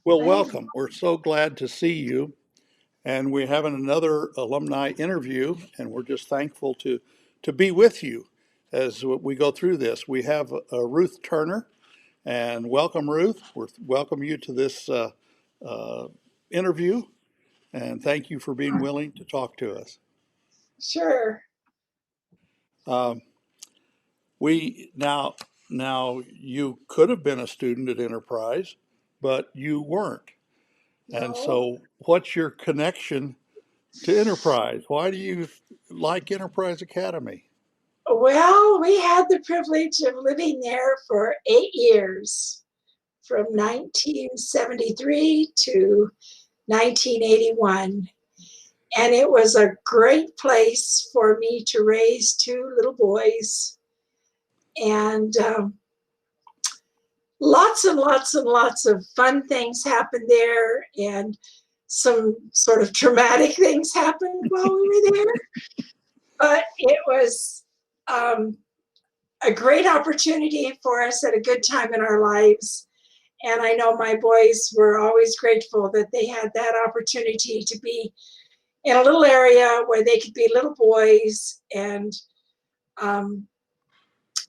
Well, Right. welcome. We're so glad to see you. And we're having another alumni interview, and we're just thankful to be with you as we go through this. We have Ruth Turner, and welcome, Ruth. We welcome you to this uh, interview, and thank you for being willing to talk to us. Sure. Um, we now you could have been a student at Enterprise, but you weren't. And No. so, what's your connection to Enterprise? Why do you like Enterprise Academy? Well, we had the privilege of living there for 8 years, from 1973 to 1981. And it was a great place for me to raise two little boys. And lots and lots and lots of fun things happened there. And some sort of traumatic things happened while we were there. But it was um, a great opportunity for us at a good time in our lives. And I know my boys were always grateful that they had that opportunity to be in a little area where they could be little boys. And um,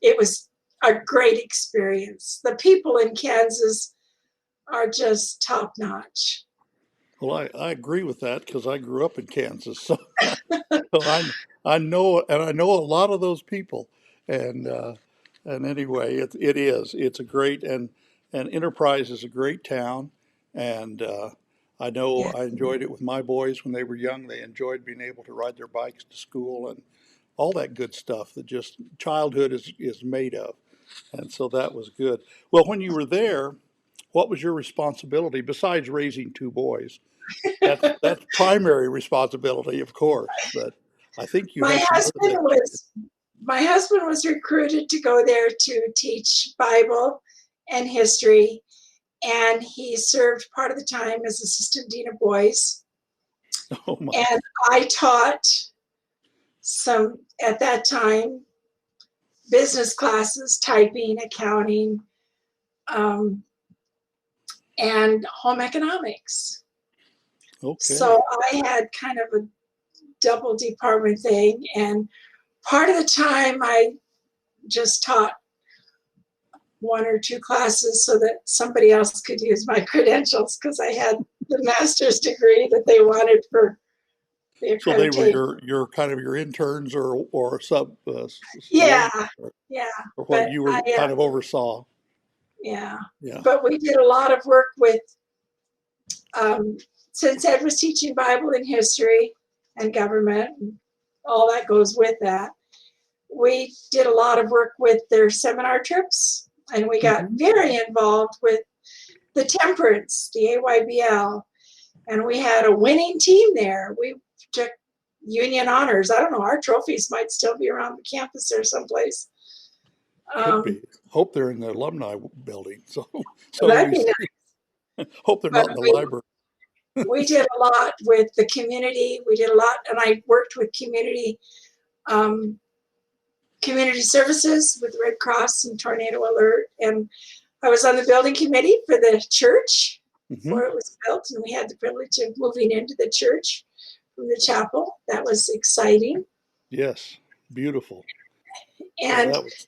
it was a great experience. The people in Kansas are just top notch. Well, I agree with that because I grew up in Kansas, so, so I know and I know a lot of those people, and anyway, it's a great and Enterprise is a great town, and I know Yeah. I enjoyed it with my boys when they were young. They enjoyed being able to ride their bikes to school and all that good stuff that just childhood is made of. And so that was good. Well, when you were there, what was your responsibility besides raising two boys? That's primary responsibility, of course, but I think you My had some other husband things. was my husband was recruited to go there to teach Bible and history, and he served part of the time as assistant dean of boys. Oh my, And I taught some at that time business classes, typing, accounting, um, and home economics. So okay. I had kind of a double department thing, and part of the time I just taught one or two classes so that somebody else could use my credentials because I had the master's degree that they wanted for the So they were accreditation. your kind of your interns or sub Yeah, subordinates yeah, or what but you were kind of oversaw. yeah, Yeah. but we did a lot of work with, um, since Ed was teaching Bible and history and government, and all that goes with that. We did a lot of work with their seminar trips, and we got Hmm. very involved with the temperance, the AYBL, and we had a winning team there. We took union honors. I don't know, our trophies might still be around the campus there someplace. Could Um, be. Hope they're in the alumni building. So so that'd we be nice. see. Hope they're But not in the library. we did a lot with the community. We did a lot, and I worked with um, community services with Red Cross and Tornado Alert, and I was on the building committee for the church Hmm. before it was built, and we had the privilege of moving into the church from the chapel. That was exciting. Yes. Beautiful. Well, And that was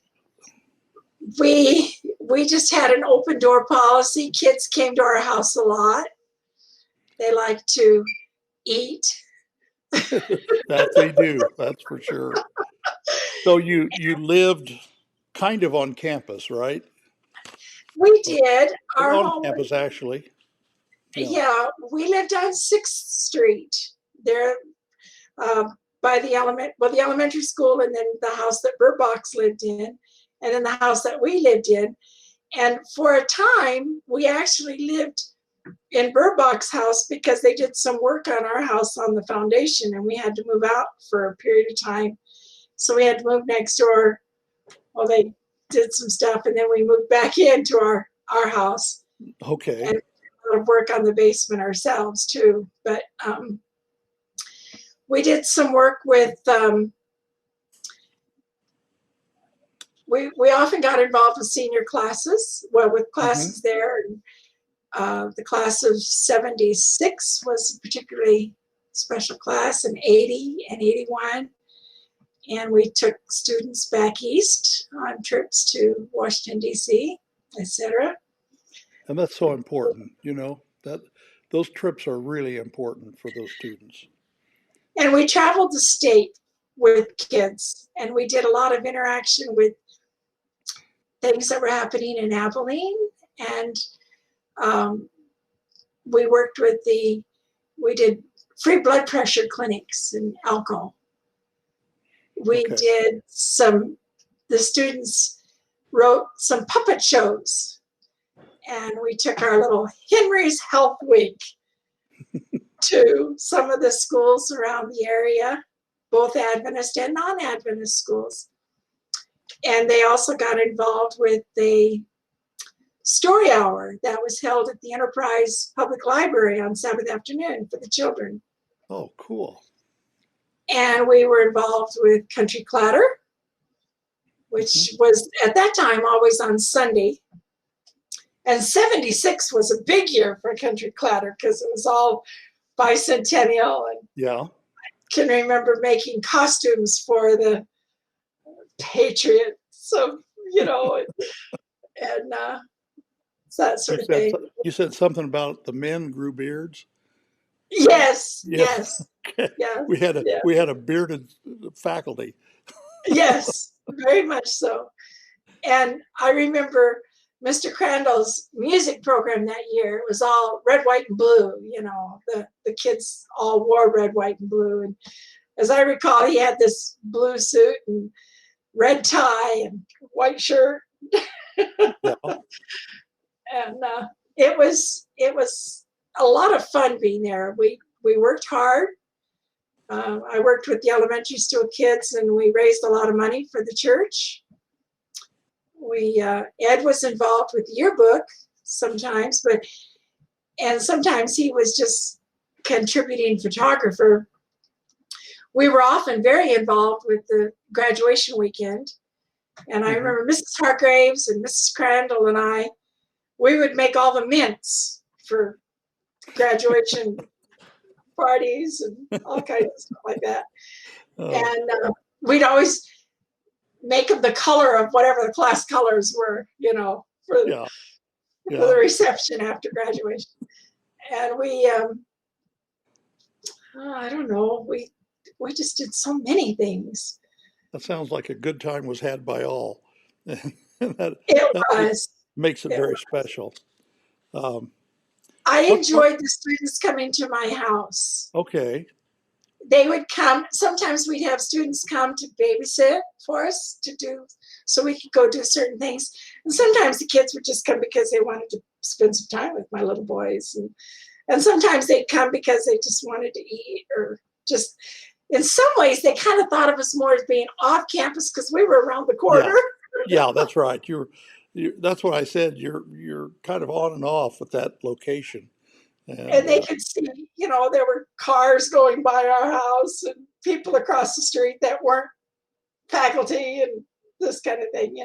we just had an open door policy. Kids came to our house a lot. They like to eat. that they do. That's for sure. So you lived kind of on campus, right? We Or did. Our on home was, campus actually. Yeah. yeah, we lived on 6th Street there, uh, by the elementary school, and then the house that Burbox lived in, and then the house that we lived in. And for a time, we actually lived in Burbox house because they did some work on our house on the foundation, and we had to move out for a period of time. So we had to move next door while they did some stuff, and then we moved back into our house and Okay. did a lot of work on the basement ourselves too. But we did some work with, we often got involved with senior classes, well, with Hmm. classes there. And, The class of 76 was a particularly special class, and 80 and 81. And we took students back east on trips to Washington, D.C., etc. And that's so important, that those trips are really important for those students. And we traveled the state with kids, and we did a lot of interaction with things that were happening in Abilene. And we worked with we did free blood pressure clinics in Elko. We Okay. did the students wrote some puppet shows, and we took our little Henry's Health Week to some of the schools around the area, both Adventist and non-Adventist schools. And they also got involved with the story hour that was held at the Enterprise Public Library on Sabbath afternoon for the children. Oh, cool. And we were involved with Country Clatter, which was at that time always on Sunday. And 76 was a big year for Country Clatter because it was all bicentennial. And Yeah. I can remember making costumes for the Patriots. So, and that sort of thing. You said something about the men grew beards. Yes, Yeah. yes, Okay. yes. We had a bearded faculty. Yes, very much so. And I remember Mr. Crandall's music program that year. It was all red, white, and blue. The kids all wore red, white, and blue. And as I recall, he had this blue suit and red tie and white shirt. Yeah. And it was a lot of fun being there. We worked hard. I worked with the elementary school kids, and we raised a lot of money for the church. Ed was involved with the yearbook sometimes, and sometimes he was just contributing photographer. We were often very involved with the graduation weekend. And I remember Mrs. Hargraves and Mrs. Crandall and we would make all the mints for graduation parties and all kinds of stuff like that. Oh. And we'd always make them the color of whatever the class colors were, for the reception after graduation. And we, I don't know, we just did so many things. That sounds like a good time was had by all. It was. Makes it very special. I enjoyed the students coming to my house. Okay. They would come. Sometimes we'd have students come to babysit for us so we could go do certain things. And sometimes the kids would just come because they wanted to spend some time with my little boys. And sometimes they'd come because they just wanted to eat, or just, in some ways, they kind of thought of us more as being off campus because we were around the corner. Yeah, that's right. That's what I said. You're kind of on and off with that location. And they could see, there were cars going by our house and people across the street that weren't faculty and this kind of thing,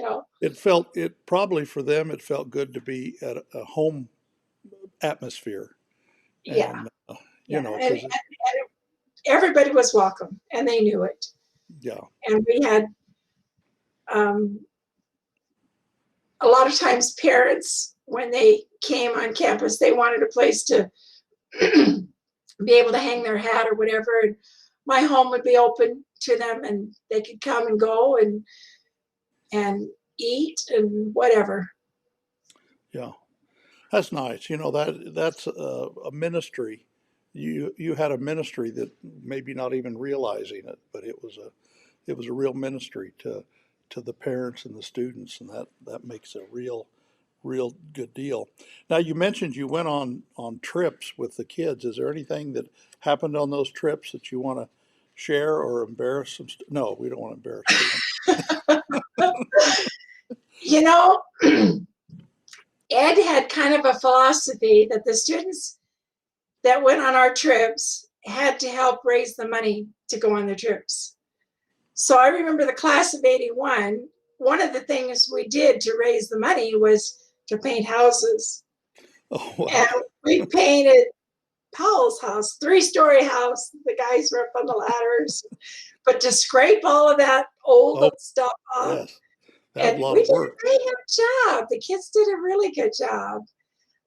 It probably for them, it felt good to be at a home atmosphere. Yeah. And, and everybody was welcome, and they knew it. Yeah. And we had a lot of times parents, when they came on campus, they wanted a place to be able to hang their hat or whatever. And my home would be open to them, and they could come and go and eat and whatever. Yeah, that's nice. That's a ministry. You had a ministry that maybe not even realizing it, but it was a real ministry to the parents and the students, and that makes a real good deal. Now, you mentioned you went on trips with the kids. Is there anything that happened on those trips that you want to share or embarrass them? No, we don't want to embarrass them. Ed had kind of a philosophy that the students that went on our trips had to help raise the money to go on the trips. So I remember the class of 81, one of the things we did to raise the money was to paint houses. Oh, wow. And we painted Powell's house, 3-story house. The guys were up on the ladders. But to scrape all of that old Oh, stuff off, yes. That was and a lot we of did work. a pretty good job. The kids did a really good job.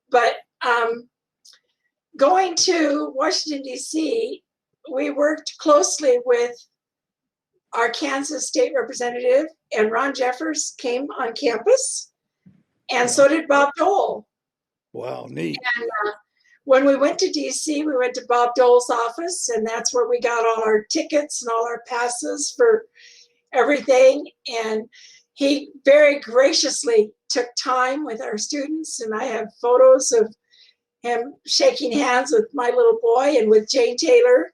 But going to Washington, D.C., we worked closely with our Kansas state representative, and Ron Jeffers came on campus, and Yeah. so did Bob Dole. Wow, neat. And when we went to DC, we went to Bob Dole's office, and that's where we got all our tickets and all our passes for everything. And he very graciously took time with our students, and I have photos of him shaking hands with my little boy and with Jane Taylor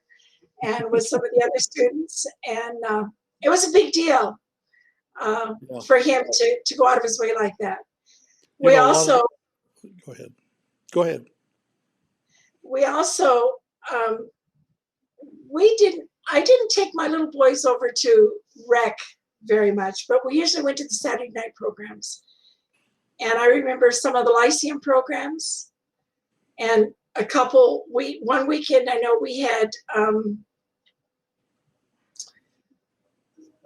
and with some of the other students. And it was a big deal Yeah. for him to go out of his way like that. You We know, a lot of, also, go ahead. Go ahead. we also, I didn't take my little boys over to rec very much, but we usually went to the Saturday night programs. And I remember some of the Lyceum programs, and one weekend I know we had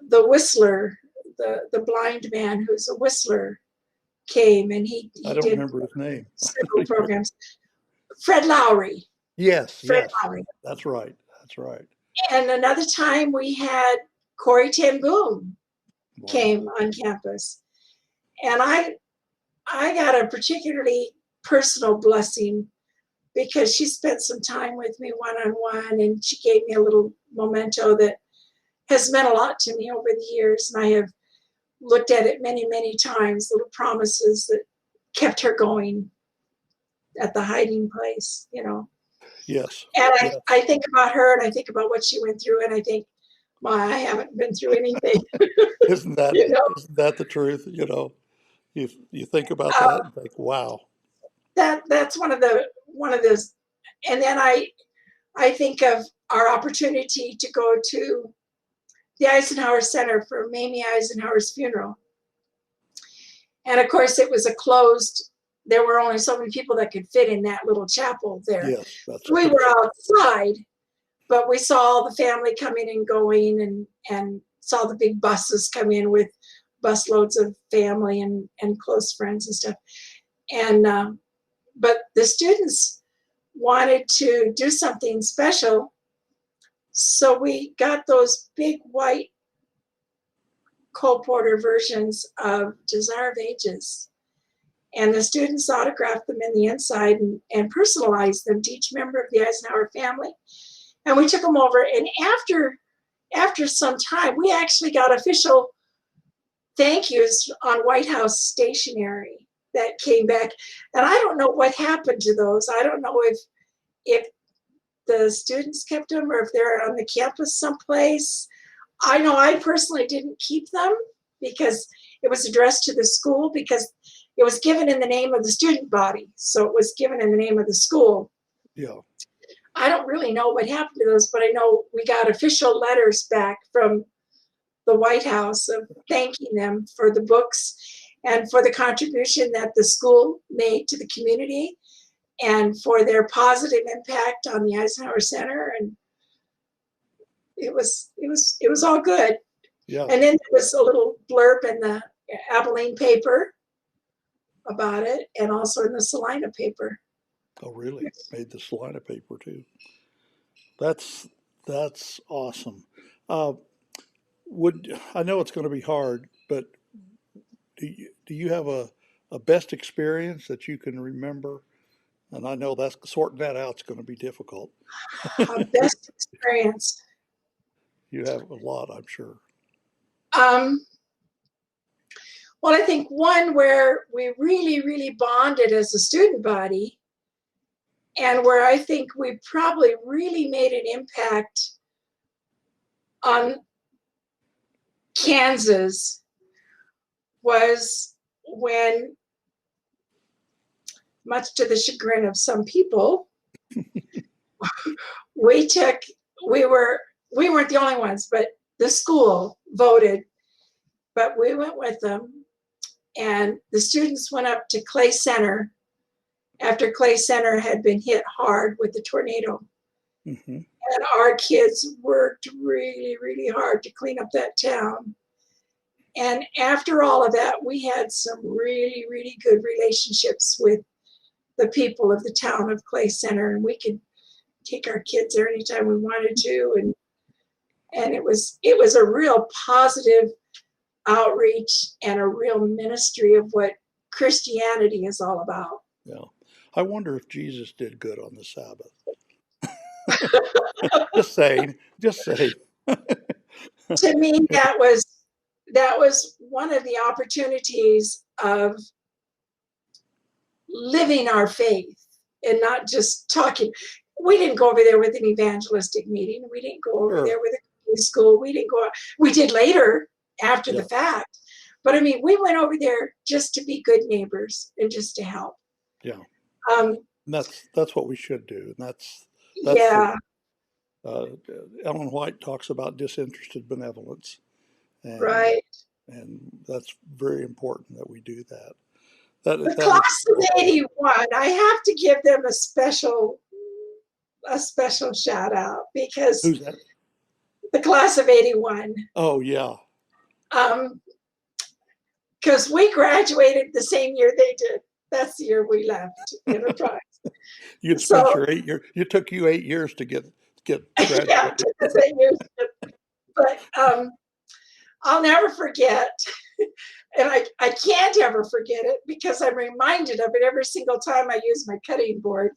the whistler, the blind man who's a whistler came, and he I don't did remember his name. several programs. Fred Lowry. Yes, Fred yes. Lowry. That's right. That's right. And another time we had Corey Ten Boom Wow. came on campus. And I got a particularly personal blessing because she spent some time with me one-on-one, and she gave me a little memento that has meant a lot to me over the years. And I have looked at it many, many times, little promises that kept her going at the hiding place, you know. Yes. And Yes. I think about her, and I think about what she went through, and I think, my, I haven't been through anything. Isn't that You know, isn't that the truth? You know, you think about uh, that and think, wow. that's one of those. And then I think of our opportunity to go to the Eisenhower Center for Mamie Eisenhower's funeral. And of course, it was a closed, there were only so many people that could fit in that little chapel there. Yes, that's We true. were outside, but we saw all the family coming and going, and saw the big buses come in with busloads of family and close friends and stuff. And but the students wanted to do something special, so we got those big white Cole Porter versions of Desire of Ages, and the students autographed them in the inside and personalized them to each member of the Eisenhower family. And we took them over, and after some time, we actually got official thank yous on White House stationery that came back. And I don't know what happened to those. I don't know if the students kept them or if they're on the campus someplace. I know I personally didn't keep them because it was addressed to the school, because it was given in the name of the student body. So it was given in the name of the school. Yeah. I don't really know what happened to those, but I know we got official letters back from the White House of thanking them for the books and for the contribution that the school made to the community and for their positive impact on the Eisenhower Center. And it was all good. Yeah. And then there was a little blurb in the Abilene paper about it, and also in the Salina paper. Oh, really? Made the Salina paper too. That's that's awesome. Uh, would I know it's going to be hard, but do you have a best experience that you can remember? And I know that's sorting that out's going to be difficult. A best experience. You have a lot, I'm sure. Um, well, I think one where we really, really bonded as a student body, and where I think we probably really made an impact on Kansas, was when, much to the chagrin of some people, we took, we weren't the only ones, but the school voted, but we went with them, and the students went up to Clay Center after Clay Center had been hit hard with the tornado. Mm-hmm. And our kids worked really, really hard to clean up that town. And after all of that, we had some really, really good relationships with the people of the town of Clay Center, and we could take our kids there anytime we wanted to. And it was a real positive outreach and a real ministry of what Christianity is all about. Yeah. I wonder if Jesus did good on the Sabbath. Just saying, just saying. To me, that was one of the opportunities of living our faith and not just talking. We didn't go over there with an evangelistic meeting. We didn't go over Sure. there with a school. We didn't go. We did later after Yeah. the fact. But I mean, we went over there just to be good neighbors and just to help. Yeah. Um, And that's what we should do. And that's yeah, Ellen White talks about disinterested benevolence, and right. that's very important that we do that. The That is. class of '81, I have to give them a special shout out because Who's that? the class of '81. Oh yeah. Because we graduated the same year they did. That's the year we left Enterprise. You'd spent So your 8 years. It took you 8 years to get yeah, graduated. the same year. But I'll never forget, and I can't ever forget it because I'm reminded of it every single time I use my cutting board.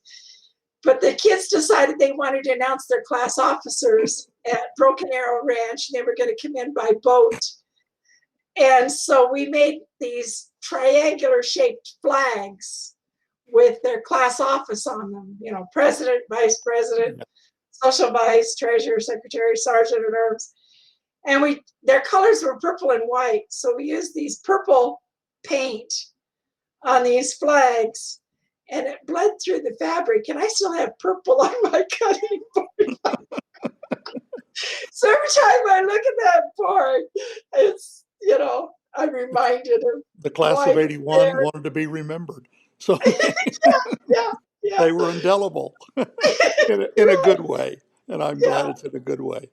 But the kids decided they wanted to announce their class officers at Broken Arrow Ranch. They were going to come in by boat. And so we made these triangular shaped flags with their class office on them, you know, president, vice president, social vice, treasurer, secretary, sergeant at arms. And their colors were purple and white. So we used these purple paint on these flags, and it bled through the fabric. And I still have purple on my cutting board. So every time I look at that board, it's, you know, I'm reminded of The class of '81 wanted to be remembered, so yeah. they were indelible in a good way, and I'm glad it's in a good way.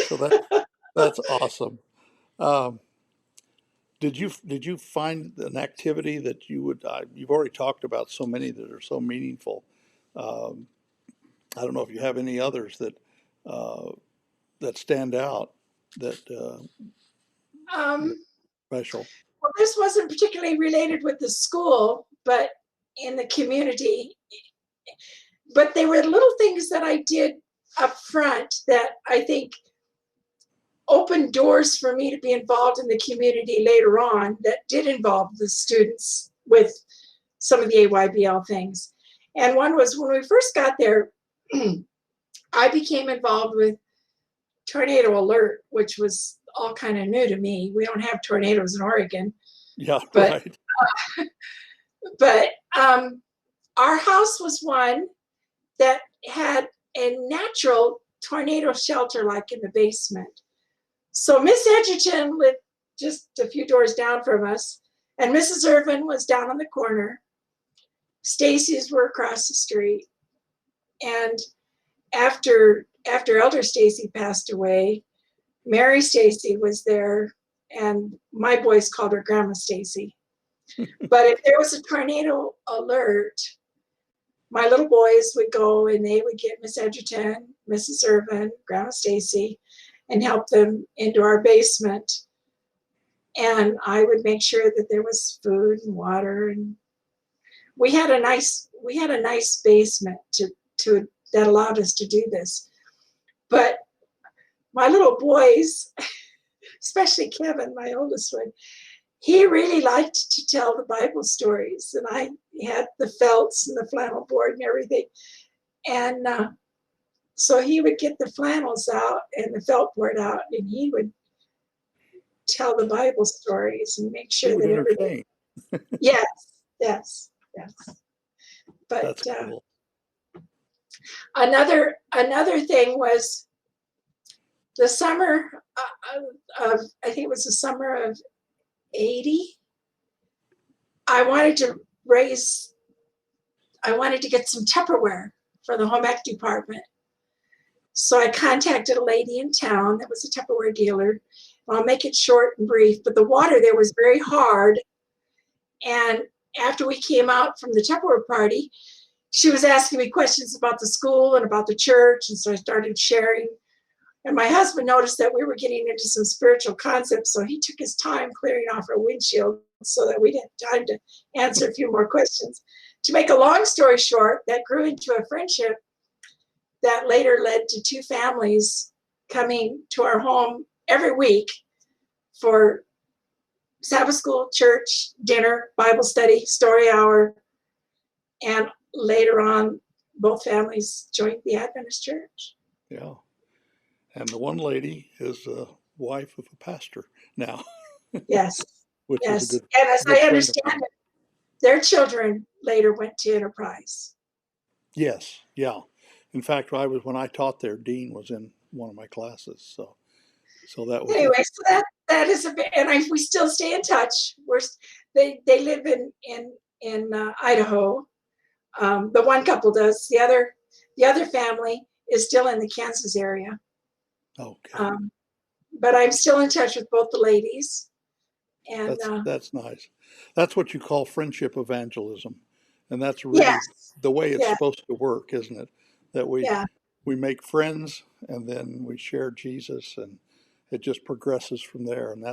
So that's awesome. Um, did you find an activity that you would? You've already talked about so many that are so meaningful. Um, I don't know if you have any others uh, that stand out that special. Well, this wasn't particularly related with the school, but in the community. But they were little things that I did up front that I think opened doors for me to be involved in the community later on that did involve the students with some of the AYBL things. And one was when we first got there, I became involved with Tornado Alert, which was all kind of new to me. We don't have tornadoes in Oregon. Yeah, But, right. but our house was one that had a natural tornado shelter like in the basement. So Miss Edgerton lived just a few doors down from us, and Mrs. Irvin was down on the corner. Stacy's were across the street. And after Elder Stacy passed away, Mary Stacy was there, and my boys called her Grandma Stacy. But if there was a tornado alert, my little boys would go and they would get Miss Edgerton, Mrs. Irvin, Grandma Stacy, and help them into our basement. And I would make sure that there was food and water, and we had a nice basement to that allowed us to do this. But my little boys, especially Kevin, my oldest one, he really liked to tell the Bible stories, and I had the felts and the flannel board and everything. And so he would get the flannels out and the felt board out, and he would tell the Bible stories and make sure He would that everything. entertain. Yes. But That's cool. another thing was the summer of I think it was the summer of '80. I wanted to raise I wanted to get some Tupperware for the home ec department. So I contacted a lady in town that was a Tupperware dealer. I'll make it short and brief, but the water there was very hard. And after we came out from the Tupperware party, she was asking me questions about the school and about the church. And so I started sharing. And my husband noticed that we were getting into some spiritual concepts. So he took his time clearing off our windshield so that we'd have time to answer a few more questions. To make a long story short, that grew into a friendship that later led to two families coming to our home every week for Sabbath school, church, dinner, Bible study, story hour, and later on, both families joined the Adventist church. Yeah. And the one lady is a wife of a pastor now, Yes, which is a yes. good, And as good I friend of understand mine. it, their children later went to Enterprise. Yes, yeah. In fact, when I taught there, Dean was in one of my classes, so that was Anyway, so that is a bit, and we still stay in touch. They live in Idaho. The one couple does. The other family is still in the Kansas area. okay. But I'm still in touch with both the ladies. And That's nice. That's what you call friendship evangelism, and that's really yes, the way it's yeah, supposed to work, isn't it? That yeah. we make friends and then we share Jesus, and it just progresses from there. And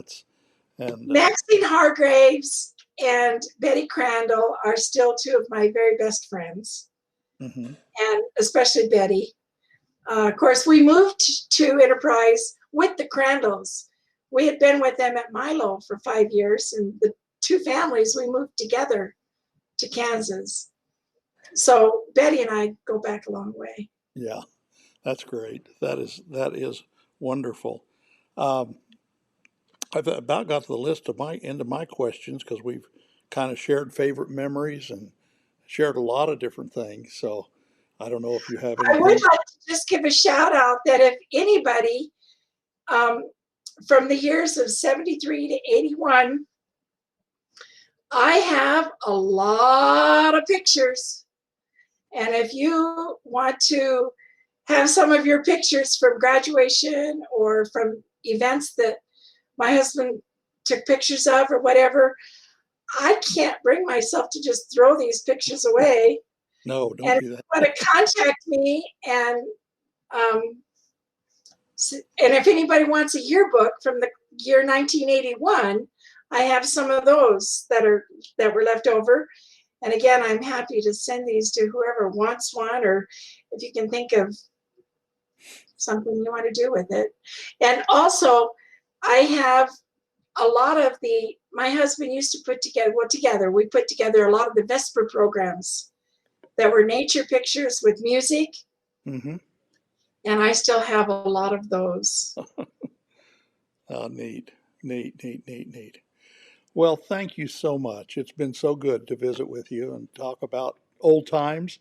Maxine Hargraves and Betty Crandall are still two of my very best friends, mhm. and especially Betty. Of course, we moved to Enterprise with the Crandalls. We had been with them at Milo for 5 years, and the two families, we moved together to Kansas. So Betty and I go back a long way. Yeah, that's great. That is wonderful. Um, I've about got to the list of my end of my questions because we've kind of shared favorite memories and shared a lot of different things. So I don't know if you have I would anything. like to just give a shout out that if anybody um, from the years of 73 to 81, I have a lot of pictures. And if you want to have some of your pictures from graduation or from events that my husband took pictures of or whatever, I can't bring myself to just throw these pictures away. No, don't And if do you that. want to contact me um, and if anybody wants a yearbook from the year 1981, I have some of those that were left over. And again, I'm happy to send these to whoever wants one, or if you can think of something you want to do with it. And also, I have a lot of my husband used to we put together a lot of the Vesper programs that were nature pictures with music, Hmm. and I still have a lot of those. Neat, neat, neat, neat, neat. Well, thank you so much. It's been so good to visit with you and talk about old times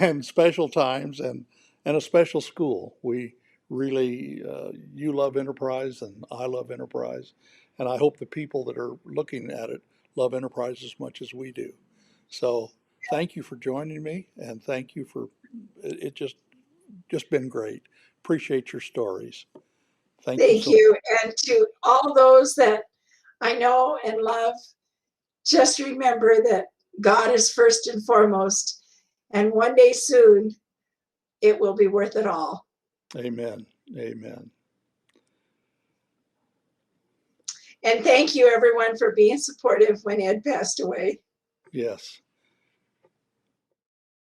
and special times and a special school. We really, you love Enterprise and I love Enterprise. And I hope the people that are looking at it love Enterprise as much as we do. So thank you for joining me and thank you for it just been great. Appreciate your stories. Thank you Thank so much. you. And to all those that I know and love, just remember that God is first and foremost. And one day soon, it will be worth it all. Amen. Amen. And thank you, everyone, for being supportive when Ed passed away. Yes.